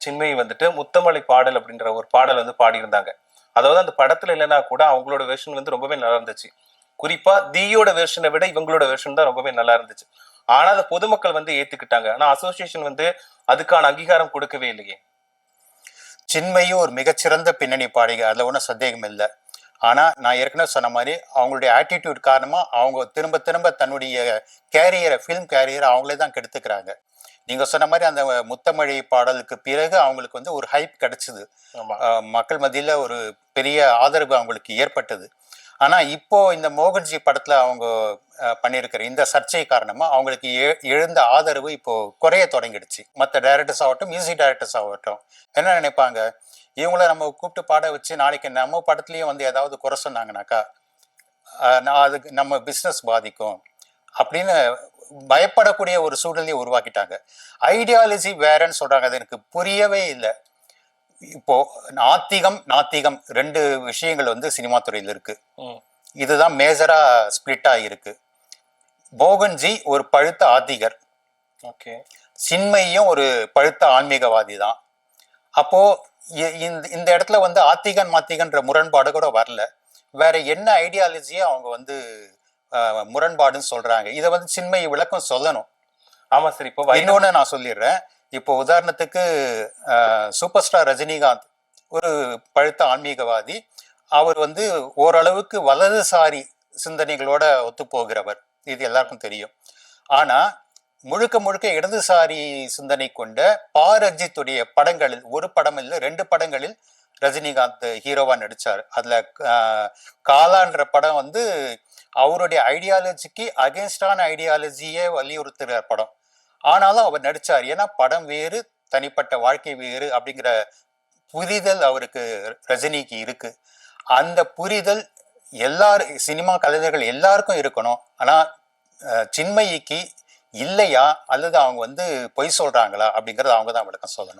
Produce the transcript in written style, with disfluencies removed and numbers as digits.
சின்மயி வந்துட்டு முத்தமலை பாடல் அப்படின்ற ஒரு பாடல் வந்து பாடியிருந்தாங்க. அதாவது அந்த படத்துல இல்லைன்னா கூட அவங்களோட வெர்ஷன் வந்து ரொம்பவே நல்லா இருந்துச்சு. குறிப்பா தீயோட வெர்ஷனை விட இவங்களோட வெர்ஷன் தான் ரொம்பவே நல்லா இருந்துச்சு. ஆனா அதை பொதுமக்கள் வந்து ஏத்துக்கிட்டாங்க. ஆனா அசோசியேஷன் வந்து அதுக்கான அங்கீகாரம் கொடுக்கவே இல்லையே. சின்மயும் ஒரு மிகச்சிறந்த பின்னணி பாடிக, அதுல ஒன்றும் சந்தேகம் இல்லை. ஆனா நான் ஏற்கனவே சொன்ன மாதிரி அவங்களுடைய ஆட்டிடியூட் காரணமா அவங்க திரும்ப திரும்ப தன்னுடைய கேரியரை, ஃபிலிம் கேரியரை அவங்களே தான் கெடுத்துக்கிறாங்க. நீங்க சொன்ன மாதிரி அந்த முத்தமழை பாடலுக்கு பிறகு அவங்களுக்கு வந்து ஒரு ஹைப் கிடைச்சது, மக்கள் மத்தியில ஒரு பெரிய ஆதரவு அவங்களுக்கு ஏற்பட்டது. ஆனா இப்போ இந்த மோகன்ஜி படத்துல அவங்க பண்ணியிருக்கிற இந்த சர்ச்சை காரணமா அவங்களுக்கு எழுந்த ஆதரவு இப்போ குறைய தொடங்கிடுச்சு. மற்ற டைரக்டர்ஸ் ஆகட்டும், மியூசிக் டைரக்டர்ஸ் ஆகட்டும் என்ன நினைப்பாங்க, இவங்கள நம்ம கூப்பிட்டு பாட வச்சு நாளைக்கு நம்ம படத்துலயும் வந்து ஏதாவது குறை சொன்னாங்கனாக்கா அதுக்கு நம்ம பிஸ்னஸ் பாதிக்கும் அப்படின்னு பயப்படக்கூடிய ஒரு சூழ்நிலையை உருவாக்கிட்டாங்க. ஐடியாலஜி வேறன்னு சொல்றாங்க, அது எனக்கு புரியவே இல்லை. இப்போ நாத்திகம் நாத்திகம் ரெண்டு விஷயங்கள் வந்து சினிமா துறையில் இருக்கு. இதுதான் மேஜரா ஸ்பிளிட் ஆகிருக்கு. மோகன்ஜி ஒரு பழுத்த ஆத்திகர், சின்மயும் ஒரு பழுத்த ஆன்மீகவாதி தான். அப்போ இந்த இடத்துல வந்து ஆத்திகன் மாத்திகன்ற முரண்பாடு கூட வரல. வேற என்ன ஐடியாலஜியை அவங்க வந்து முரண்பாடுன்னு சொல்றாங்க, இதை வந்து சின்மயி விளக்கம் சொல்லணும். ஆமா சார். இப்போ இன்னொன்னு நான் சொல்லிடுறேன். இப்போ உதாரணத்துக்கு சூப்பர் ஸ்டார் ரஜினிகாந்த் ஒரு பழுத்த ஆன்மீகவாதி. அவர் வந்து ஓரளவுக்கு வலதுசாரி சிந்தனைகளோட ஒத்து போகிறவர், இது எல்லாருக்கும் தெரியும். ஆனா முழுக்க முழுக்க இடதுசாரி சிந்தனை கொண்ட பாரஜித்துடைய படங்களில், ஒரு படம் இல்லை 2 படங்களில் ரஜினிகாந்த் ஹீரோவா நடிச்சார். அதுல காலான்ற படம் வந்து அவருடைய ஐடியாலஜிக்கு அகேன்ஸ்டான ஐடியாலஜியே வலியுறுத்துகிற படம். ஆனாலும் அவர் நடிச்சார். ஏன்னா படம் வேறு, தனிப்பட்ட வாழ்க்கை வேறு அப்படிங்கிற புரிதல் அவருக்கு, ரஜினிக்கு இருக்கு. அந்த புரிதல் எல்லாரும், சினிமா கலைஞர்கள் எல்லாருக்கும் இருக்கணும். ஆனா சின்மயிக்கு இல்லையா, அல்லது அவங்க வந்து பொய் சொல்றாங்களா அப்படிங்கறது அவங்க தான் விளக்கம் சொல்லணும்.